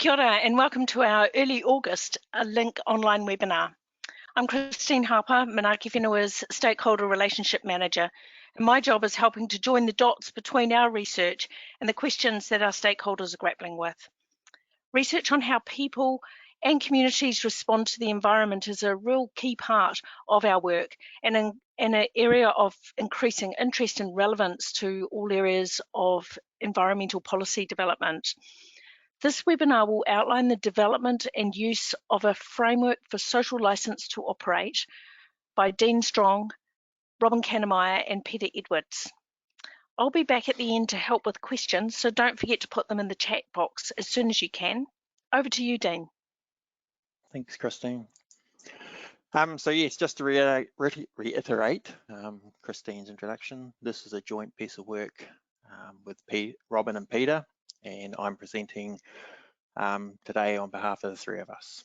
Kia ora and welcome to our early August LINKOnline Webinar. I'm Christine Harper, Manaaki Whenua's Stakeholder Relationship Manager, and my job is helping to join the dots between our research and the questions that our stakeholders are grappling with. Research on how people and communities respond to the environment is a real key part of our work and in an area of increasing interest and relevance to all areas of environmental policy development. This webinar will outline the development and use of a framework for social license to operate by Dean Strong, Robin Kannemeyer and Peter Edwards. I'll be back at the end to help with questions, so don't forget to put them in the chat box as soon as you can. Over to you, Dean. Thanks, Christine. So yes, just to reiterate Christine's introduction, this is a joint piece of work with Robin and Peter, and I'm presenting today on behalf of the three of us.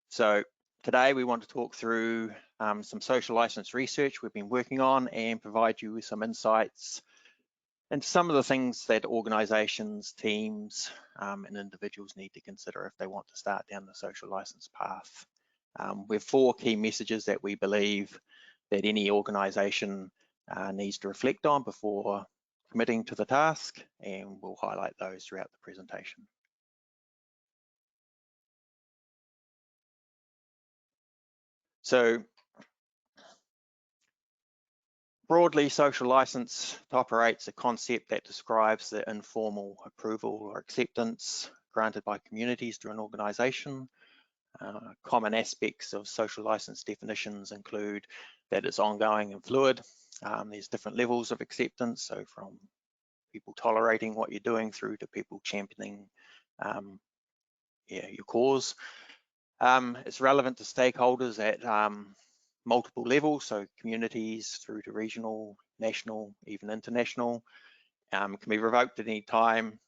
So today we want to talk through some social license research we've been working on and provide you with some insights into some of the things that organisations, teams and individuals need to consider if they want to start down the social license path. We have 4 key messages that we believe that any organisation needs to reflect on before committing to the task, and we'll highlight those throughout the presentation. So broadly, social license to operate is a concept that describes the informal approval or acceptance granted by communities to an organisation. Common aspects of social license definitions include that it's ongoing and fluid. There's different levels of acceptance, so from people tolerating what you're doing through to people championing your cause. It's relevant to stakeholders at multiple levels, so communities through to regional, national, even international. It can be revoked at any time.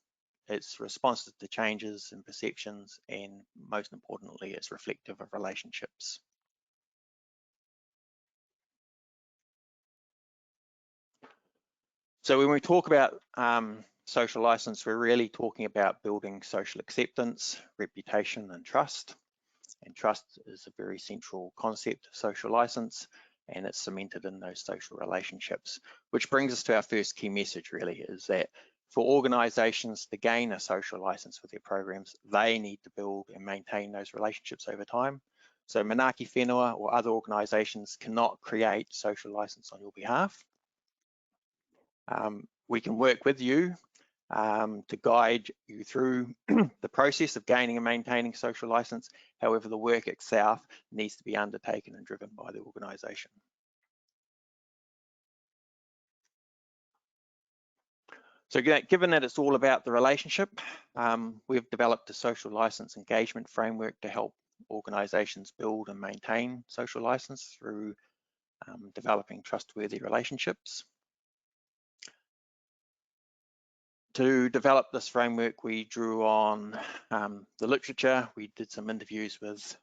It's responsive to changes in perceptions, and most importantly, it's reflective of relationships. So when we talk about social license, we're really talking about building social acceptance, reputation, and trust. And trust is a very central concept of social license, and it's cemented in those social relationships, which brings us to our first key message really, is that for organisations to gain a social license for their programs, they need to build and maintain those relationships over time. So Manaaki Whenua or other organisations cannot create social license on your behalf. We can work with you to guide you through the process of gaining and maintaining social license. However, the work itself needs to be undertaken and driven by the organisation. So given that it's all about the relationship, we've developed a social license engagement framework to help organisations build and maintain social license through developing trustworthy relationships. To develop this framework, we drew on the literature. We did some interviews with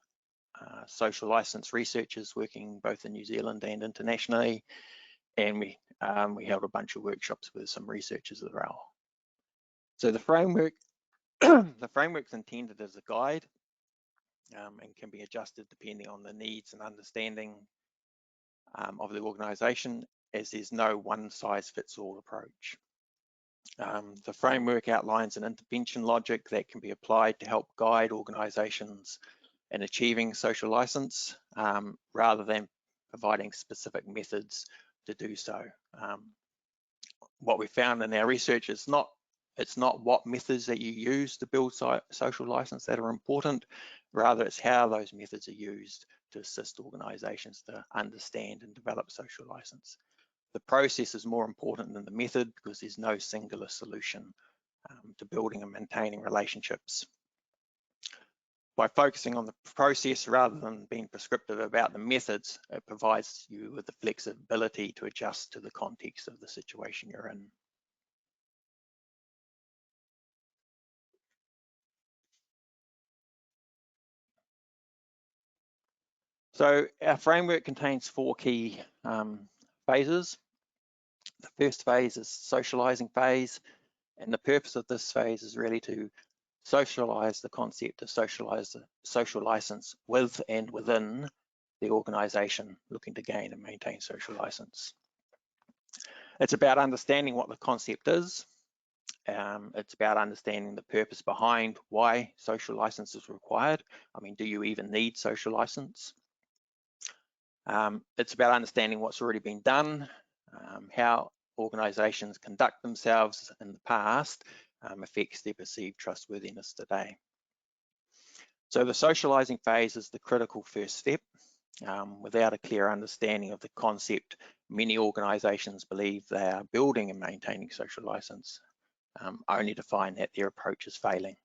social license researchers working both in New Zealand and internationally, and we held a bunch of workshops with some researchers as well. So the framework, the framework's intended as a guide and can be adjusted depending on the needs and understanding of the organisation, as there's no one-size-fits-all approach. The framework outlines an intervention logic that can be applied to help guide organisations in achieving social license, rather than providing specific methods to do so. What we found in our research is it's not what methods that you use to build social license that are important, rather it's how those methods are used to assist organisations to understand and develop social license. The process is more important than the method because there's no singular solution to building and maintaining relationships. By focusing on the process rather than being prescriptive about the methods, it provides you with the flexibility to adjust to the context of the situation you're in. So our framework contains 4 key phases. The first phase is socializing phase, and the purpose of this phase is really to socialise the concept of social license with and within the organisation looking to gain and maintain social license. It's about understanding what the concept is. It's about understanding the purpose behind why social license is required. I mean, do you even need social license? It's about understanding what's already been done, how organisations conduct themselves in the past affects their perceived trustworthiness today. So the socialising phase is the critical first step. Without a clear understanding of the concept, many organisations believe they are building and maintaining social license, only to find that their approach is failing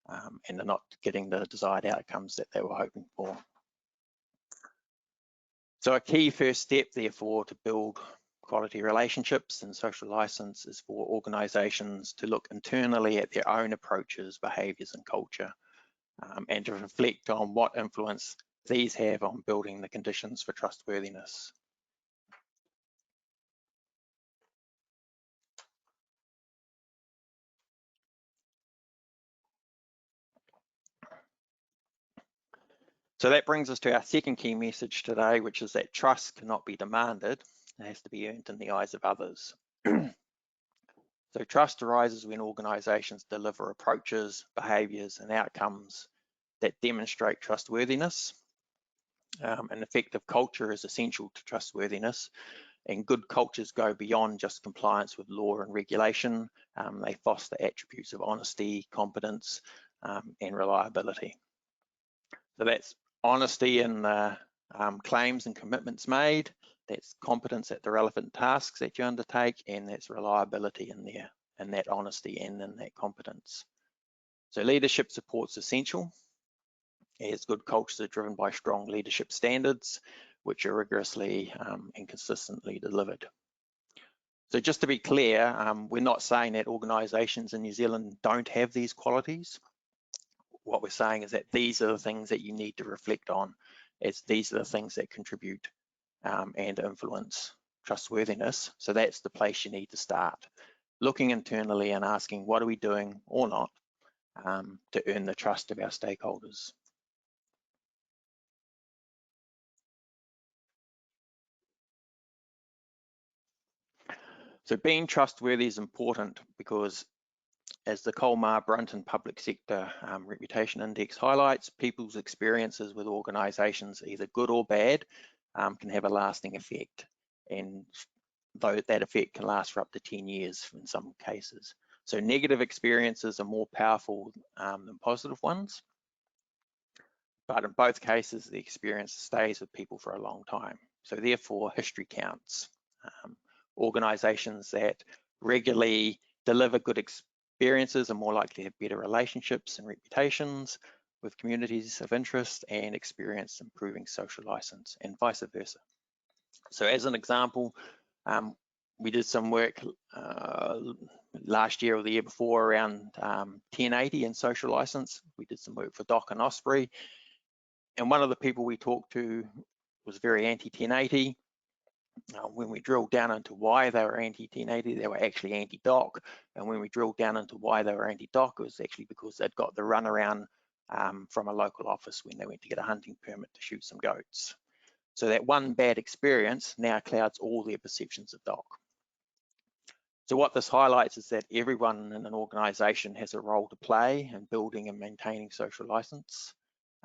and they're not getting the desired outcomes that they were hoping for. So a key first step, therefore, to build quality relationships and social license is for organisations to look internally at their own approaches, behaviours and culture, and to reflect on what influence these have on building the conditions for trustworthiness. So that brings us to our second key message today, which is that trust cannot be demanded, it has to be earned in the eyes of others. So trust arises when organisations deliver approaches, behaviours and outcomes that demonstrate trustworthiness. An effective culture is essential to trustworthiness, and good cultures go beyond just compliance with law and regulation. They foster attributes of honesty, competence and reliability. So that's honesty in the claims and commitments made, that's competence at the relevant tasks that you undertake, and that's reliability in there, and that honesty and in that competence. So leadership support's essential, as good cultures are driven by strong leadership standards, which are rigorously and consistently delivered. So just to be clear, we're not saying that organisations in New Zealand don't have these qualities. What we're saying is that these are the things that you need to reflect on, as these are the things that contribute and influence trustworthiness. So that's the place you need to start, looking internally and asking, what are we doing or not to earn the trust of our stakeholders? So being trustworthy is important because, as the Colmar-Brunton Public Sector Reputation Index highlights, people's experiences with organisations, either good or bad, can have a lasting effect, and though that effect can last for up to 10 years in some cases. So negative experiences are more powerful than positive ones, but in both cases, the experience stays with people for a long time. So therefore, history counts. Organisations that regularly deliver good experiences are more likely to have better relationships and reputations with communities of interest and experience improving social license, and vice versa. So as an example, we did some work last year or the year before around 1080 and social license. We did some work for Doc and Osprey, and one of the people we talked to was very anti-1080. When we drilled down into why they were anti-1080, they were actually anti-doc. And when we drilled down into why they were anti-doc, it was actually because they'd got the runaround from a local office when they went to get a hunting permit to shoot some goats. So that one bad experience now clouds all their perceptions of doc. So what this highlights is that everyone in an organisation has a role to play in building and maintaining social license,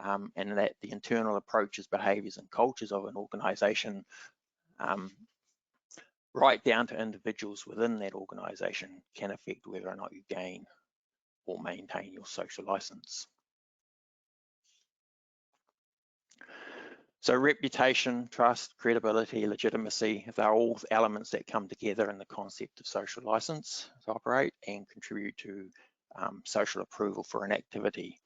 and that the internal approaches, behaviours and cultures of an organisation right down to individuals within that organisation can affect whether or not you gain or maintain your social license. So reputation, trust, credibility, legitimacy, they're all elements that come together in the concept of social license to operate and contribute to social approval for an activity.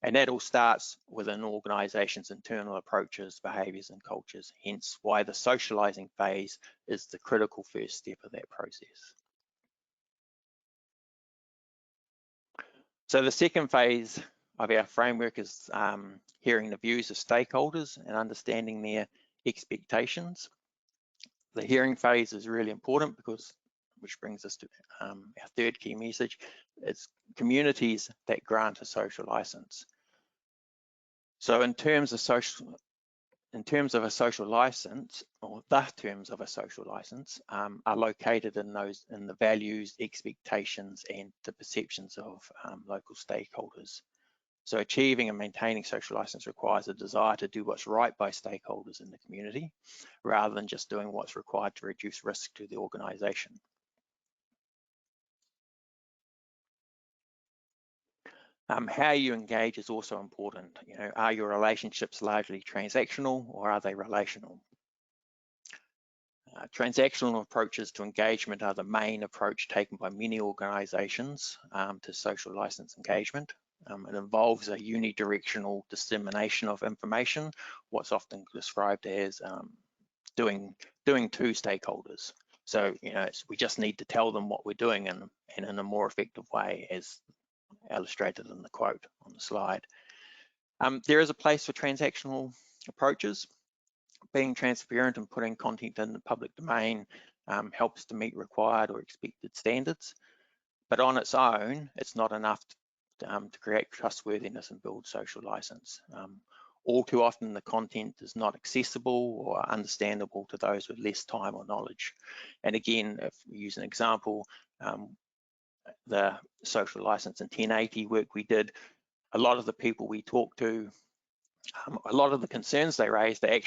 And that all starts with an organisation's internal approaches, behaviours and cultures, hence why the socialising phase is the critical first step of that process. So the second phase of our framework is hearing the views of stakeholders and understanding their expectations. The hearing phase is really important because which brings us to our third key message. It's communities that grant a social license. So in terms of a social license, or the terms of a social license are located in the values, expectations, and the perceptions of local stakeholders. So achieving and maintaining social license requires a desire to do what's right by stakeholders in the community, rather than just doing what's required to reduce risk to the organisation. How you engage is also important. Are your relationships largely transactional, or are they relational? Transactional approaches to engagement are the main approach taken by many organisations to social license engagement. It involves a unidirectional dissemination of information, what's often described as doing to stakeholders. So we just need to tell them what we're doing and in a more effective way, as illustrated in the quote on the slide. There is a place for transactional approaches. Being transparent and putting content in the public domain helps to meet required or expected standards, but on its own, it's not enough to create trustworthiness and build social license. All too often, the content is not accessible or understandable to those with less time or knowledge. And again, if we use an example, the social license in 1080 work we did, a lot of the people we talked to, a lot of the concerns they raised, they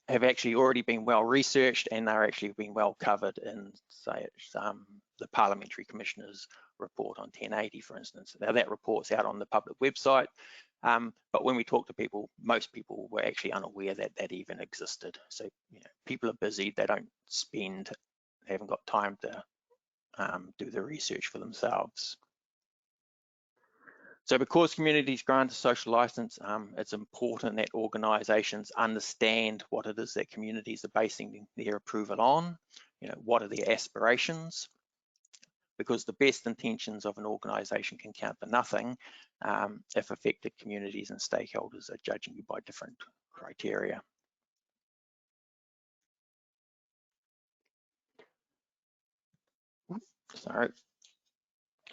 have already been well researched, and they're actually being well covered in, say, the Parliamentary Commissioner's report on 1080, for instance. Now that report's out on the public website, but when we talk to people, most people were actually unaware that that even existed. So people are busy, they haven't got time to do the research for themselves. So because communities grant a social license, it's important that organisations understand what it is that communities are basing their approval on. What are their aspirations? Because the best intentions of an organisation can count for nothing if affected communities and stakeholders are judging you by different criteria.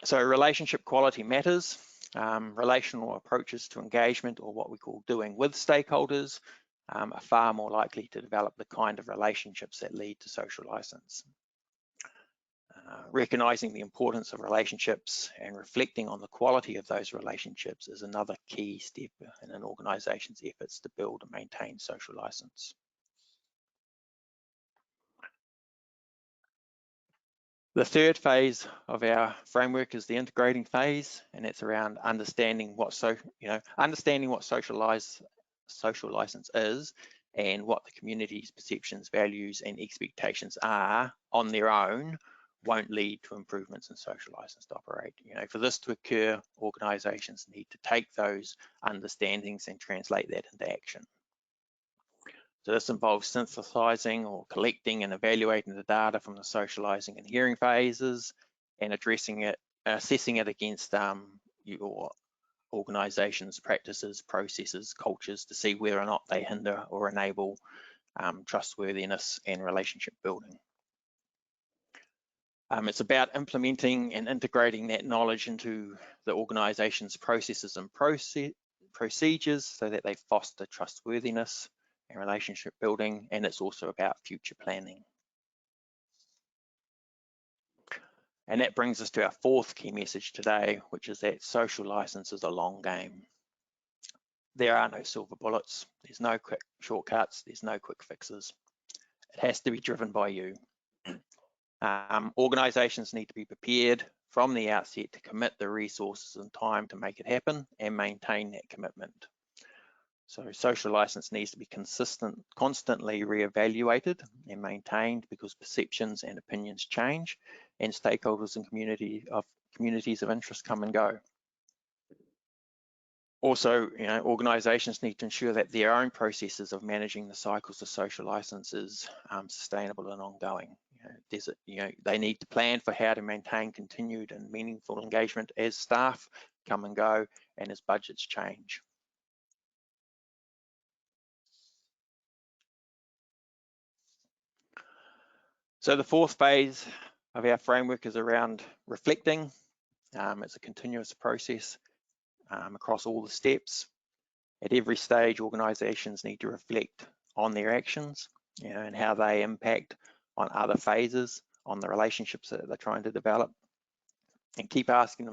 So relationship quality matters. Relational approaches to engagement, or what we call doing with stakeholders, are far more likely to develop the kind of relationships that lead to social license. Recognising the importance of relationships and reflecting on the quality of those relationships is another key step in an organisation's efforts to build and maintain social license. The third phase of our framework is the integrating phase, and it's around understanding what social license is and what the community's perceptions, values, and expectations are on their own won't lead to improvements in social license to operate. For this to occur, organisations need to take those understandings and translate that into action. So this involves synthesizing or collecting and evaluating the data from the socializing and hearing phases, and assessing it against your organization's practices, processes, cultures, to see whether or not they hinder or enable trustworthiness and relationship building. It's about implementing and integrating that knowledge into the organization's processes and procedures so that they foster trustworthiness and relationship building, and it's also about future planning. And that brings us to our fourth key message today, which is that social license is a long game. There are no silver bullets, there's no quick shortcuts, there's no quick fixes. It has to be driven by you. Organizations need to be prepared from the outset to commit the resources and time to make it happen and maintain that commitment. So social license needs to be constantly re-evaluated and maintained, because perceptions and opinions change, and stakeholders and communities of interest come and go. Also, organizations need to ensure that their own processes of managing the cycles of social license is sustainable and ongoing. They need to plan for how to maintain continued and meaningful engagement as staff come and go and as budgets change. So the fourth phase of our framework is around reflecting. It's a continuous process across all the steps. At every stage, organisations need to reflect on their actions, and how they impact on other phases, on the relationships that they're trying to develop, and keep asking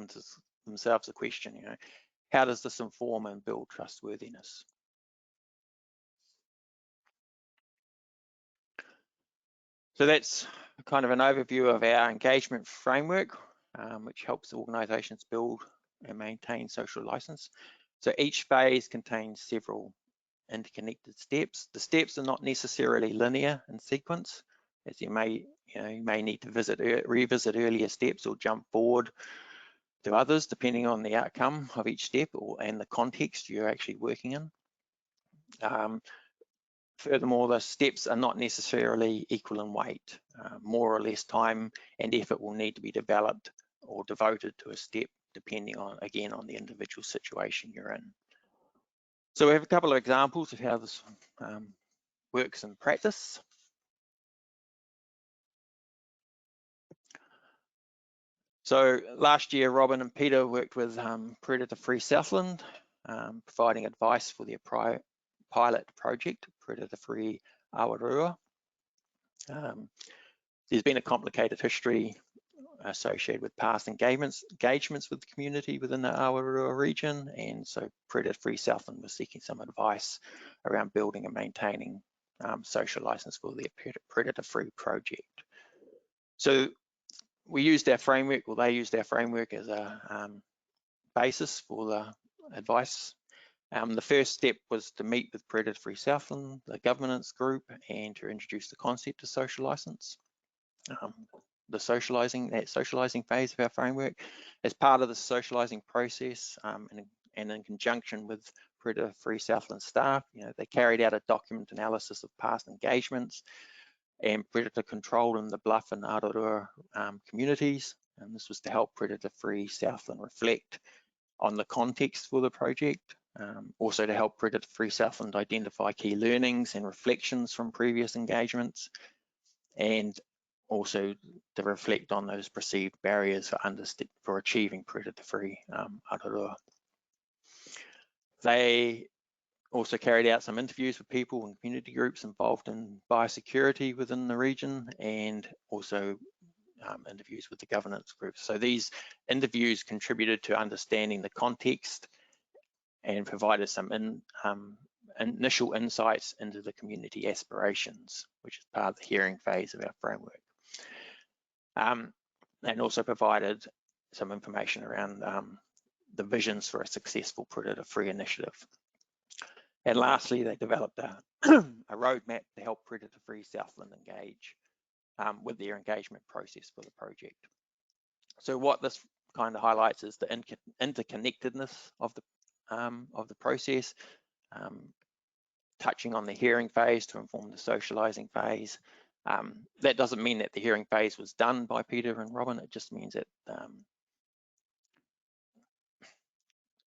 themselves the question, how does this inform and build trustworthiness? So that's kind of an overview of our engagement framework, which helps organisations build and maintain social license. So each phase contains several interconnected steps. The steps are not necessarily linear in sequence, as you may need to revisit earlier steps or jump forward to others depending on the outcome of each step and the context you're actually working in. Furthermore, the steps are not necessarily equal in weight. More or less time and effort will need to be developed or devoted to a step depending on, again, on the individual situation you're in. So we have a couple of examples of how this works in practice. So last year, Robin and Peter worked with Predator Free Southland, providing advice for their pilot project, Predator Free Awarua. There's been a complicated history associated with past engagements with the community within the Awarua region, and so Predator Free Southland was seeking some advice around building and maintaining social license for their Predator Free project. So we used our framework, or they used our framework as a basis for the advice. The first step was to meet with Predator Free Southland, the governance group, and to introduce the concept of social license. That socializing phase of our framework. As part of the socializing process, and in conjunction with Predator Free Southland staff, they carried out a document analysis of past engagements and predator control in the Bluff and Awarua communities, and this was to help Predator Free Southland reflect on the context for the project, also to help Predator Free Southland identify key learnings and reflections from previous engagements, and also to reflect on those perceived barriers for achieving Predator Free Awarua. They also carried out some interviews with people and community groups involved in biosecurity within the region, and also interviews with the governance groups. So these interviews contributed to understanding the context and provided some initial insights into the community aspirations, which is part of the hearing phase of our framework. And also provided some information around the visions for a successful predator-free initiative. And lastly, they developed a roadmap to help Predator Free Southland engage with their engagement process for the project. So what this kind of highlights is the interconnectedness of the process, touching on the hearing phase to inform the socializing phase. That doesn't mean that the hearing phase was done by Peter and Robin. It just means that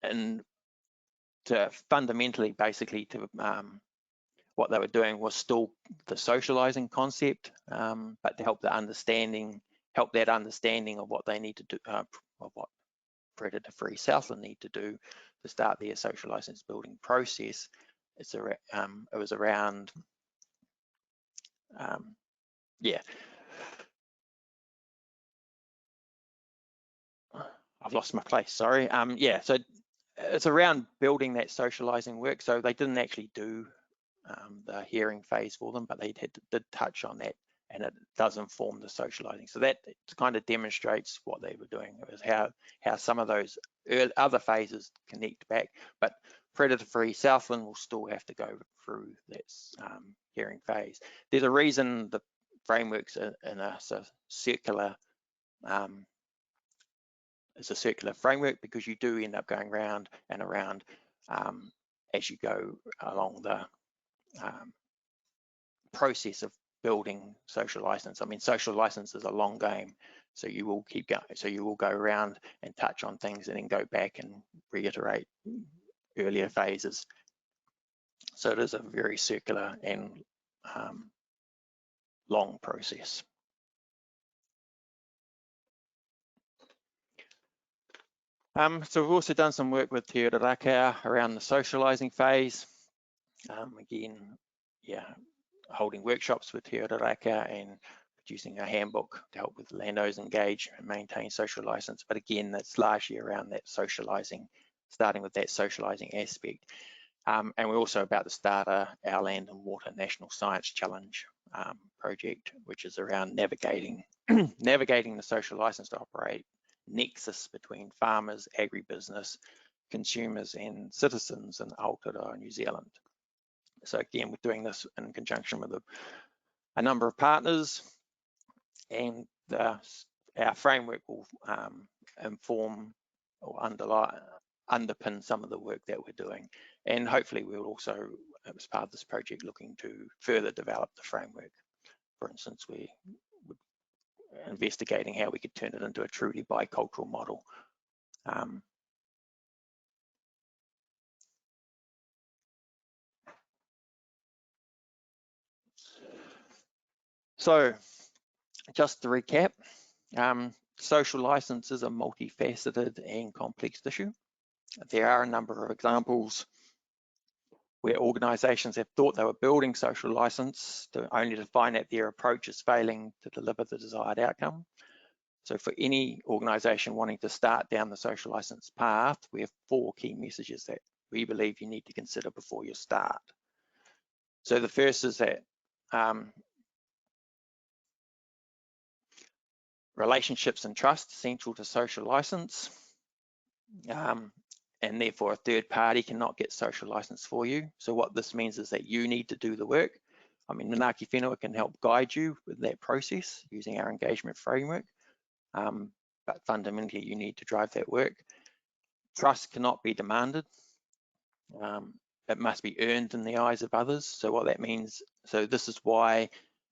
and to fundamentally, basically, to what they were doing was still the socializing concept, but to help that understanding of what they need to do, of what Predator Free Southland need to do to start their social license building process. It was around, yeah. I've lost my place, sorry. Yeah, so it's around building that socializing work. So they didn't actually do the hearing phase for them, but they did touch on that, and it does inform the socializing. So that kind of demonstrates what they were doing. It was how some of those other phases connect back, but Predator Free Southland will still have to go through that hearing phase. There's a reason the framework's in a circular, it's a circular framework, because you do end up going round and around as you go along the process of building social license. I mean, social license is a long game, so you will keep going. So you will go around and touch on things and then go back and reiterate earlier phases. So it is a very circular and long process. So we've also done some work with Te Raka around the socialising phase. Again, yeah, holding workshops with Te Raka and producing a handbook to help with landowners engage and maintain social license. But again, that's largely around that socialising, starting with that socialising aspect. And we're also about to start our Land and Water National Science Challenge project, which is around navigating the social license to operate nexus between farmers, agribusiness, consumers and citizens in Aotearoa, New Zealand. So again, we're doing this in conjunction with a number of partners, and our framework will inform or underpin some of the work that we're doing. And hopefully we'll also, as part of this project, looking to further develop the framework. For instance, we're investigating how we could turn it into a truly bicultural model. So just to recap, social license is a multifaceted and complex issue. There are a number of examples where organisations have thought they were building social license only to find that their approach is failing to deliver the desired outcome. So for any organisation wanting to start down the social license path, we have 4 key messages that we believe you need to consider before you start. So the first is that relationships and trust essential to social license, and therefore a third party cannot get social license for you. So what this means is that you need to do the work. I mean, Manaaki Whenua can help guide you with that process using our engagement framework, but fundamentally you need to drive that work. Trust cannot be demanded. It must be earned in the eyes of others. So what that means, so this is why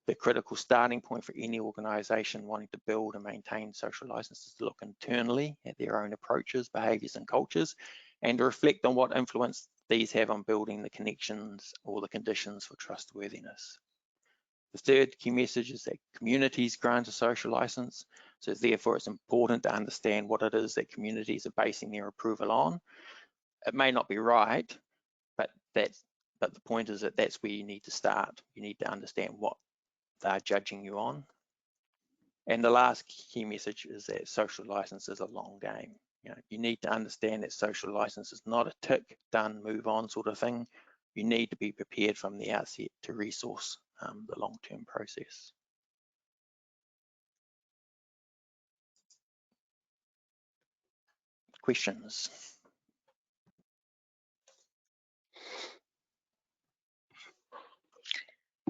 the critical starting point for any organisation wanting to build and maintain social licenses is to look internally at their own approaches, behaviours and cultures, and to reflect on what influence these have on building the connections or the conditions for trustworthiness. The third key message is that communities grant a social license, so therefore it's important to understand what it is that communities are basing their approval on. It may not be right, but the point is that that's where you need to start. You need to understand what they're judging you on. And the last key message is that social license is a long game. You need to understand that social license is not a tick, done, move on sort of thing. You need to be prepared from the outset to resource the long-term process. Questions?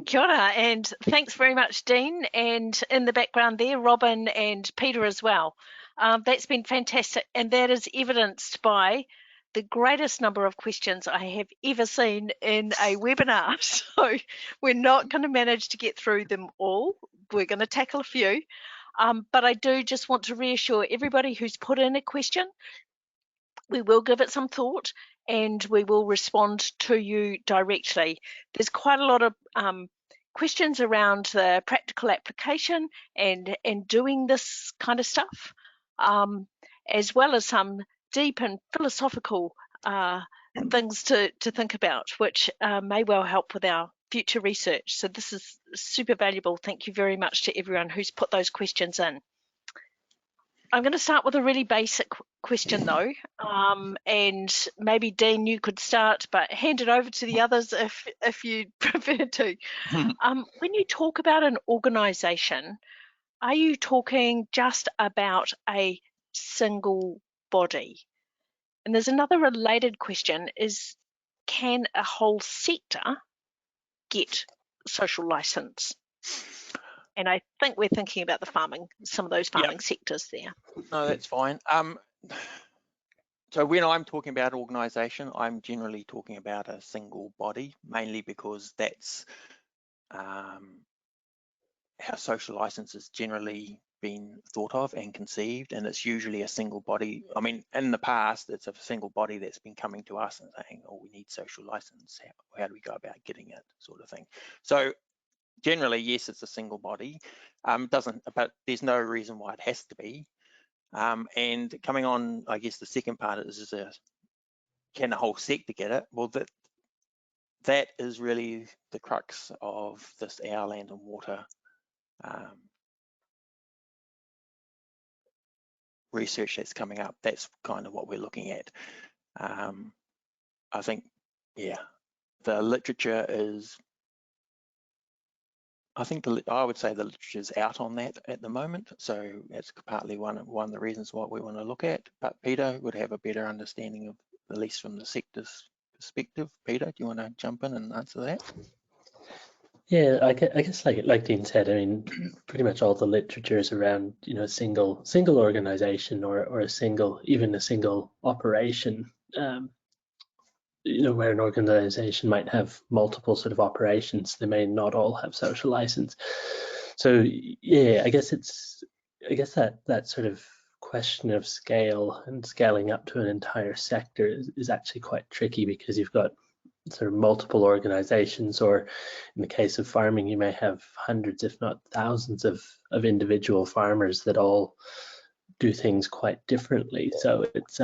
Kia ora, and thanks very much, Dean, and in the background there, Robin and Peter as well. That's been fantastic, and that is evidenced by the greatest number of questions I have ever seen in a webinar. So we're not going to manage to get through them all. We're going to tackle a few, but I do just want to reassure everybody who's put in a question, we will give it some thought and we will respond to you directly. There's quite a lot of questions around the practical application and doing this kind of stuff, as well as some deep and philosophical things to think about, which may well help with our future research. So this is super valuable. Thank you very much to everyone who's put those questions in. I'm going to start with a really basic question though, and maybe Dean, you could start, but hand it over to the others if you prefer to. When you talk about an organisation, are you talking just about a single body? And there's another related question: is can a whole sector get social licence? And I think we're thinking about the farming, some of those farming sectors there. No, that's fine. So when I'm talking about organisation, I'm generally talking about a single body, mainly because that's how social licence has generally been thought of and conceived, and it's usually a single body. I mean, in the past, it's a single body that's been coming to us and saying, oh, we need social licence. How do we go about getting it, sort of thing. So generally, yes, it's a single body. But there's no reason why it has to be. And coming on, I guess the second part is can the whole sector get it? Well, that is really the crux of this Our Land and Water research that's coming up. That's kind of what we're looking at. I think, yeah, the literature is, I would say the literature is out on that at the moment. So that's partly one of the reasons what we want to look at. But Peter would have a better understanding of, at least from the sector's perspective. Peter, do you want to jump in and answer that? Yeah, I guess like Dean said, I mean, pretty much all the literature is around, you know, a single organization or even a single operation. You know, where an organization might have multiple sort of operations, they may not all have social license. So yeah, I guess that sort of question of scale and scaling up to an entire sector is actually quite tricky, because you've got sort of multiple organizations, or in the case of farming, you may have hundreds, if not thousands of individual farmers that all do things quite differently. So it's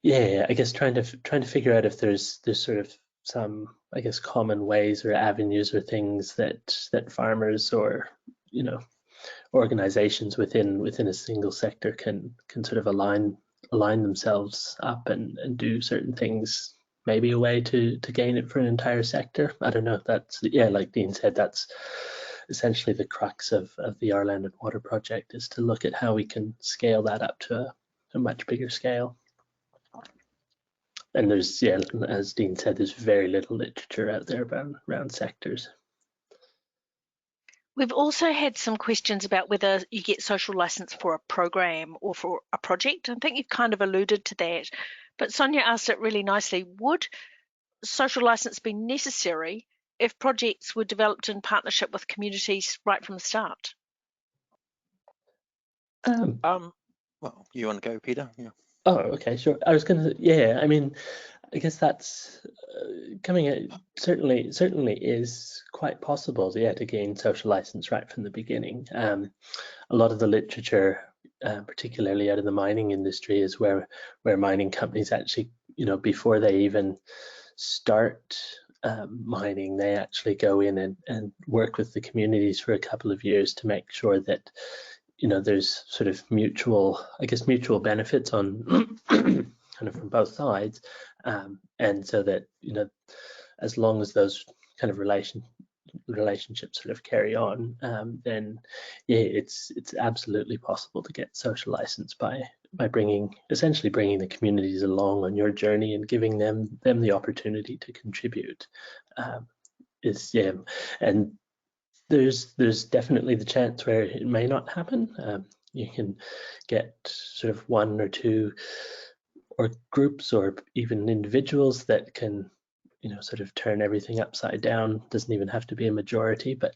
yeah, I guess trying to figure out if there's sort of some, I guess, common ways or avenues or things that farmers or, you know, organizations within a single sector can sort of align themselves up and do certain things, maybe a way to gain it for an entire sector. I don't know. That's, yeah, like Dean said, that's essentially the crux of the Our Land and Water project, is to look at how we can scale that up to a much bigger scale. And there's, yeah, as Dean said, there's very little literature out there around sectors. We've also had some questions about whether you get social license for a program or for a project. I think you've kind of alluded to that, but Sonia asked it really nicely. Would social license be necessary if projects were developed in partnership with communities right from the start? Well, you want to go, Peter? Yeah. Oh, okay, sure. I was gonna, yeah, I mean, I guess that's coming at, certainly is quite possible, yeah, to gain social license right from the beginning. A lot of the literature, particularly out of the mining industry, is where mining companies actually, you know, before they even start mining, they actually go in and work with the communities for a couple of years to make sure that, you know, there's sort of mutual benefits on kind of from both sides, and so that, you know, as long as those kind of relationships sort of carry on, then yeah, it's absolutely possible to get social license by essentially bringing the communities along on your journey and giving them the opportunity to contribute. Yeah, and there's definitely the chance where it may not happen. You can get sort of one or two, or groups, or even individuals that can, you know, sort of turn everything upside down. Doesn't even have to be a majority, but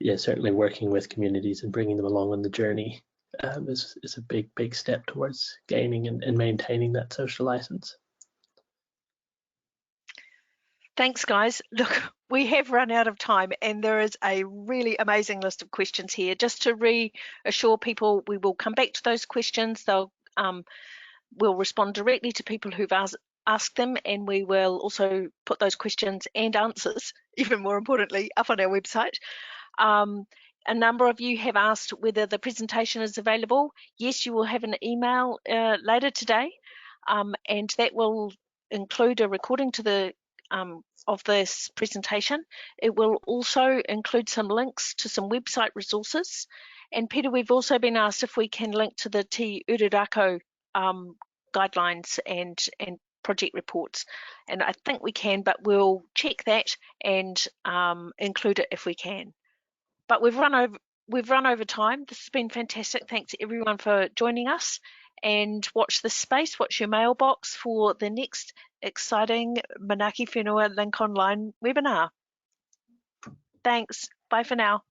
yeah, certainly working with communities and bringing them along on the journey is a big step towards gaining and maintaining that social license. Thanks, guys. Look, we have run out of time, and there is a really amazing list of questions here. Just to reassure people, we will come back to those questions. We'll respond directly to people who've asked them, and we will also put those questions and answers, even more importantly, up on our website. A number of you have asked whether the presentation is available. Yes, you will have an email later today, and that will include a recording to the of this presentation. It will also include some links to some website resources. And Peter, we've also been asked if we can link to the Te Ururako guidelines and project reports, and I think we can, but we'll check that and include it if we can. But we've run over time. This has been fantastic. Thanks everyone for joining us, and watch this space, watch your mailbox for the next exciting Manaaki Whenua LINKOnline webinar. Thanks. Bye for now.